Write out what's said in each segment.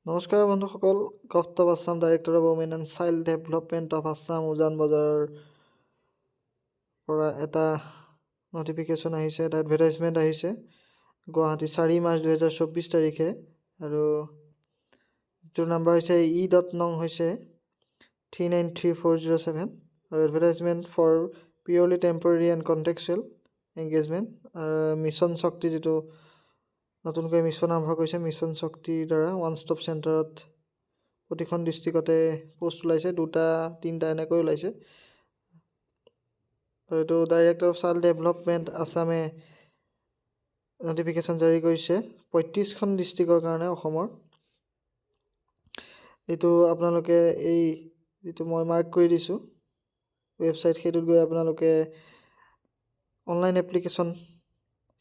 নমস্কাৰ বন্ধুসকল, govt of Assam director of women and child development of Assam উজান বজাৰৰ পৰা এটা নটিফিকেশ্যন আহিছে, এটা এডভাৰটাইজমেণ্ট আহিছে গুৱাহাটী 4 মাৰ্চ 2024 তাৰিখে। আৰু যিটোৰ নাম্বাৰ হৈছে E.নং হৈছে 393407 আৰু advertisement for purely temporary and contextual engagement. Mission Shakti, যিটো নতুনকৈ মিছন আৰম্ভ কৰিছে, মিছন শক্তিৰ দ্বাৰা ওৱান ষ্টপ চেণ্টাৰত প্ৰতিখন ডিষ্ট্ৰিক্টতে পোষ্ট ওলাইছে, 2-3টা এনেকৈ ওলাইছে। আৰু এইটো ডাইৰেক্টৰ অফ চাইল্ড ডেভেলপমেণ্ট আছামে নটিফিকেশ্যন জাৰি কৰিছে 35খন ডিষ্ট্ৰিক্টৰ কাৰণে অসমৰ। এইটো আপোনালোকে এই যিটো মই মাৰ্ক কৰি দিছোঁ ৱেবছাইট, সেইটোত গৈ আপোনালোকে অনলাইন এপ্লিকেশ্যন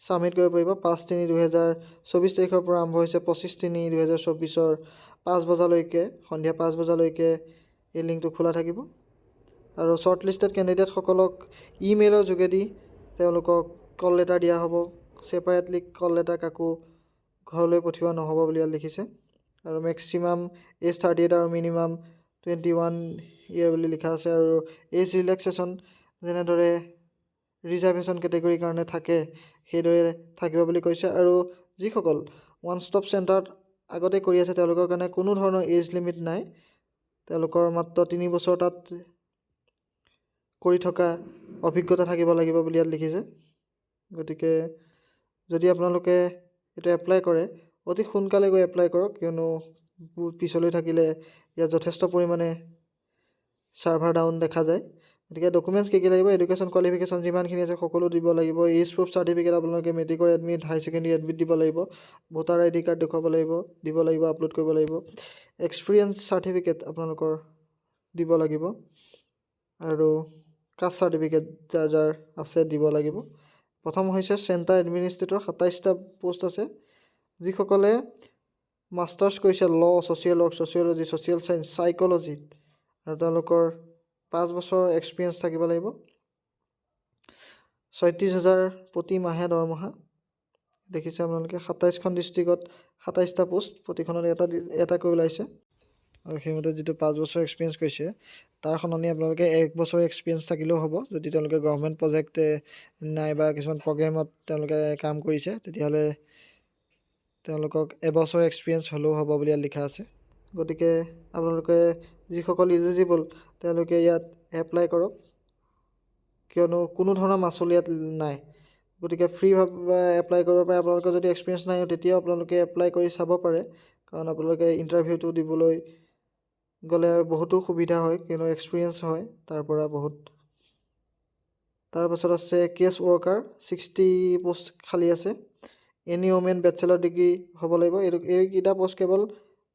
ছাবমিট কৰিব পাৰিব। 5-3-2024 তাৰিখৰ পৰা আৰম্ভ হৈছে 25-3-2024 5 বজালৈকে, সন্ধিয়া 5 বজালৈকে এই লিংকটো খোলা থাকিব। আৰু শ্বৰ্ট লিষ্টেড কেণ্ডিডেটসকলক ইমেইলৰ যোগেদি তেওঁলোকক কল লেটাৰ দিয়া হ'ব। ছেপাৰেটলি কল লেটাৰ কাকো ঘৰলৈ পঠিওৱা নহ'ব বুলি ইয়াত লিখিছে। আৰু মেক্সিমাম এজ 38 আৰু মিনিমাম 21 ইয়েৰ বুলি লিখা আছে। আৰু এজ ৰিলেক্সেশ্যন যেনেদৰে ৰিজাৰ্ভেশ্যন কেটেগৰীৰ কাৰণে থাকে সেইদৰে থাকিব বুলি কৈছে। আৰু যিসকল ওৱান ষ্টপ চেণ্টাৰত আগতে কৰি আছে তেওঁলোকৰ কাৰণে কোনো ধৰণৰ এজ লিমিট নাই, তেওঁলোকৰ মাত্ৰ 3 বছৰ তাত কৰি থকা অভিজ্ঞতা থাকিব লাগিব বুলি ইয়াত লিখিছে। গতিকে যদি আপোনালোকে এইটো এপ্লাই কৰে, অতি সোনকালে গৈ এপ্লাই কৰক, কিয়নো পিছলৈ থাকিলে ইয়াত যথেষ্ট পৰিমাণে ছাৰ্ভাৰ ডাউন দেখা যায়। গতিকে ডকুমেণ্টছ কি লাগিব, এডুকেশ্যন কোৱালিফিকেশ্যন যিমানখিনি আছে সকলো দিব লাগিব। এজ প্ৰুফ চাৰ্টিফিকেট আপোনালোকে মেট্ৰিকৰ এডমিট, হাই ছেকেণ্ডেৰী এডমিট দিব লাগিব। ভোটাৰ ID কাৰ্ড দেখুৱাব লাগিব, আপলোড কৰিব লাগিব। এক্সপিৰিয়েঞ্চ চাৰ্টিফিকেট আপোনালোকৰ দিব লাগিব। আৰু কাষ্ট চাৰ্টিফিকেট যাৰ যাৰ আছে দিব লাগিব। প্ৰথম হৈছে চেণ্টাৰ এডমিনিষ্ট্ৰেটৰ, 27টা পোষ্ট আছে। যিসকলে মাষ্টাৰ্ছ কৰিছে law, social work, sociology, social science, চাইক'লজিত, আৰু তেওঁলোকৰ 5 বছৰ এক্সপিৰিয়েঞ্চ থাকিব লাগিব। 36,000 প্ৰতি মাহে দৰমহা দেখিছে আপোনালোকে। 27খন ডিষ্ট্ৰিক্টত 27টা পোষ্ট, প্ৰতিখনত এটাকৈ ওলাইছে। আৰু সেইমতে যিটো 5 বছৰ এক্সপিৰিয়েঞ্চ কৰিছে তাৰ সলনি আপোনালোকে 1 বছৰ এক্সপিৰিয়েঞ্চ থাকিলেও হ'ব। যদি তেওঁলোকে গভৰ্ণমেণ্ট প্ৰজেক্ট নাইবা কিছুমান প্ৰগ্ৰেমত তেওঁলোকে কাম কৰিছে, তেতিয়াহ'লে তেওঁলোকক 1 বছৰ এক্সপিৰিয়েঞ্চ হ'লেও হ'ব বুলি ইয়াত লিখা আছে। গতিকে আপোনালোকে যিসকল ইলিজিবল তেওঁলোকে ইয়াত এপ্লাই কৰক, কিয়নো কোনো ধৰণৰ মাচুল ইয়াত নাই। গতিকে ফ্ৰীভাৱে এপ্লাই কৰিব পাৰে। আপোনালোকৰ যদি এক্সপিৰিয়েঞ্চ নাই তেতিয়াও আপোনালোকে এপ্লাই কৰি চাব পাৰে, কাৰণ আপোনালোকে ইণ্টাৰভিউটো দিবলৈ গ'লে বহুতো সুবিধা হয়, কিয়নো এক্সপিৰিয়েঞ্চ হয় তাৰ পৰা বহুত। তাৰপাছত আছে কেছ ৱৰ্কাৰ, 60 পোষ্ট খালী আছে। এনি ওমেন বেচেলৰ ডিগ্ৰী হ'ব লাগিব। এইকেইটা পোষ্ট কেৱল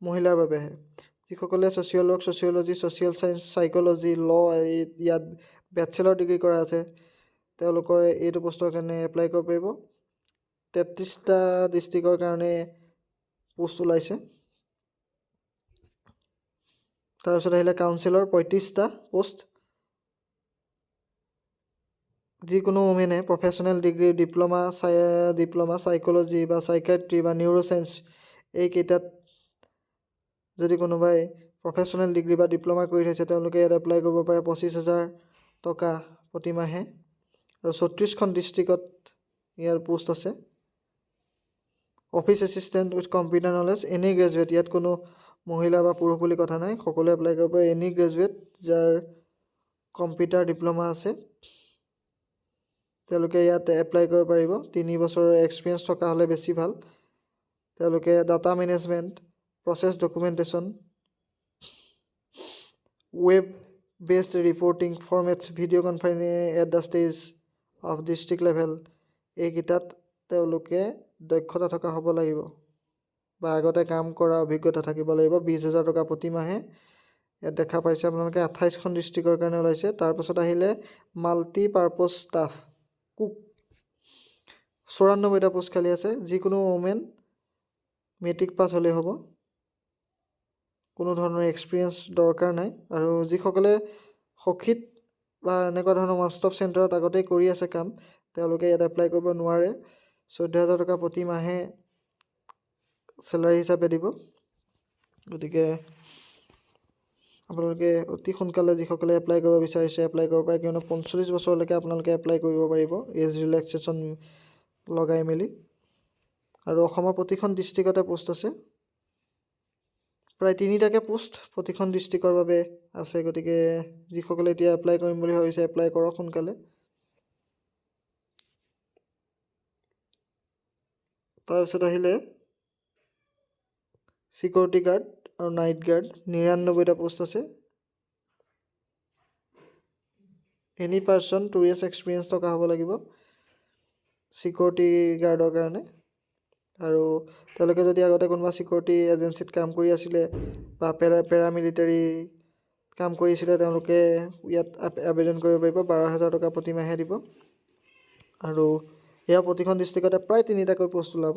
মহিলাৰ বাবেহে। যিসকলে social work, sociology, social science, psychology, ল ইয়াত বেচেলৰ ডিগ্ৰী কৰা আছে, তেওঁলোকৰ এইটো পোষ্টৰ কাৰণে এপ্লাই কৰিব পাৰিব। 33টা ডিষ্ট্ৰিক্টৰ কাৰণে পোষ্ট ওলাইছে। তাৰপিছত আহিলে কাউন্সিলৰ, 35টা পোষ্ট। যিকোনো ওমেনে প্ৰফেচনেল ডিগ্ৰী, ডিপ্ল'মা চাইক'লজি বা চাইকাট্ৰি বা নিউৰ'চায়েন্স এইকেইটাত যদি কোনোবাই প্ৰফেচনেল ডিগ্ৰী বা ডিপ্ল'মা কৰি থৈছে তেওঁলোকে ইয়াত এপ্লাই কৰিব পাৰে। 25,000 টকা প্ৰতি মাহে। আৰু 36খন ডিষ্ট্ৰিক্টত ইয়াৰ পোষ্ট আছে। Office assistant with computer knowledge, any graduate, ইয়াত কোনো মহিলা বা পুৰুষ বুলি কথা নাই, সকলোৱে এপ্লাই কৰিব পাৰে। এনি গ্ৰেজুৱেট যাৰ কম্পিউটাৰ ডিপ্ল'মা আছে তেওঁলোকে ইয়াত এপ্লাই কৰিব পাৰিব। 3 বছৰৰ এক্সপিৰিয়েঞ্চ থকা হ'লে বেছি ভাল। তেওঁলোকে data management, process documentation, web based reporting formats, video' conferencing at the stage of district level, এইকেইটাত তেওঁলোকে দক্ষতা থকা হ'ব লাগিব বা আগতে কাম কৰা অভিজ্ঞতা থাকিব লাগিব। 20,000 টকা প্ৰতি মাহে ইয়াত দেখা পাইছে আপোনালোকে। 28খন ডিষ্ট্ৰিক্টৰ কাৰণে ওলাইছে। তাৰপাছত আহিলে মাল্টি পাৰ্পজ ষ্টাফ, কুক, 94টা পোষ্ট খালী আছে। যিকোনো ওমেন মেট্ৰিক পাছ হ'লেই হ'ব, কোনো ধৰণৰ এক্সপিৰিয়েঞ্চ দৰকাৰ নাই। আৰু যিসকলে সখীত বা এনেকুৱা ধৰণৰ ওৱান ষ্টপ চেণ্টাৰত আগতেই কৰি আছে কাম, তেওঁলোকে ইয়াত এপ্লাই কৰিব নোৱাৰে। 14,000 টকা প্ৰতি মাহে চেলাৰী হিচাপে দিব। গতিকে আপোনালোকে অতি সোনকালে যিসকলে এপ্লাই কৰিব বিচাৰিছে এপ্লাই কৰিব পাৰে, কিয়নো 45 বছৰলৈকে আপোনালোকে এপ্লাই কৰিব পাৰিব এজ ৰিলেক্সেশ্যন লগাই মেলি। আৰু অসমৰ প্ৰতিখন ডিষ্ট্ৰিক্টতে পোষ্ট আছে, প্ৰায় 3টাকৈ পোষ্ট প্ৰতিখন ডিষ্ট্ৰিক্টৰ বাবে আছে। গতিকে যিসকলে এতিয়া এপ্লাই কৰিম বুলি ভাবিছে এপ্লাই কৰক সোনকালে। তাৰপিছত আহিলে ছিকিউৰিটি গাৰ্ড আৰু নাইট গাৰ্ড 99টা পোষ্ট আছে। এনি পাৰ্চন 2 years এক্সপিৰিয়েঞ্চ থকা হ'ব লাগিব ছিকিউৰিটি গাৰ্ডৰ কাৰণে। আৰু তেওঁলোকে যদি আগতে কোনোবা ছিকিউৰিটি এজেঞ্চিত কাম কৰি আছিলে বা পেৰামিলিটাৰী কাম কৰিছিলে তেওঁলোকে ইয়াত আবেদন কৰিব পাৰিব। 12,000 টকা প্ৰতিমাহে দিব। আৰু এয়া প্ৰতিখন ডিষ্ট্ৰিক্টতে প্ৰায় 3টাকৈ পোষ্ট ওলাব।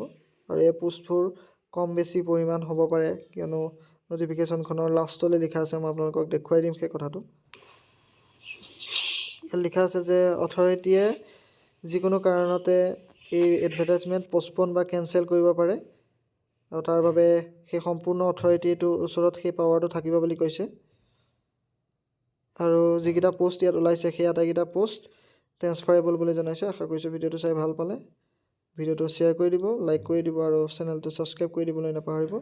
আৰু এই পোষ্টবোৰ কম বেছি পৰিমাণ হ'ব পাৰে, কিয়নো ন'টিফিকেশ্যনখনৰ লাষ্টলৈ লিখা আছে। মই আপোনালোকক দেখুৱাই দিম সেই কথাটো। ইয়াত লিখা আছে যে অথৰিটিয়ে যিকোনো কাৰণতে এই এডভাৰটাইজমেণ্ট পষ্টপন বা কেঞ্চেল কৰিব পাৰে, আৰু তাৰ বাবে সেই সম্পূৰ্ণ অথৰিটিটোৰ ওচৰত সেই পাৱাৰটো থাকিব বুলি কৈছে। আৰু যিকেইটা পোষ্ট ইয়াত ওলাইছে সেই আটাইকেইটা পোষ্ট ট্ৰেন্সফাৰেবল বুলি জনাইছে। আশা কৰিছোঁ ভিডিঅ'টো চাই ভাল পালে। ভিডিঅ'টো শ্বেয়াৰ কৰি দিব, লাইক কৰি দিব আৰু চেনেলটো ছাবস্ক্ৰাইব কৰি দিবলৈ নাপাহৰিব।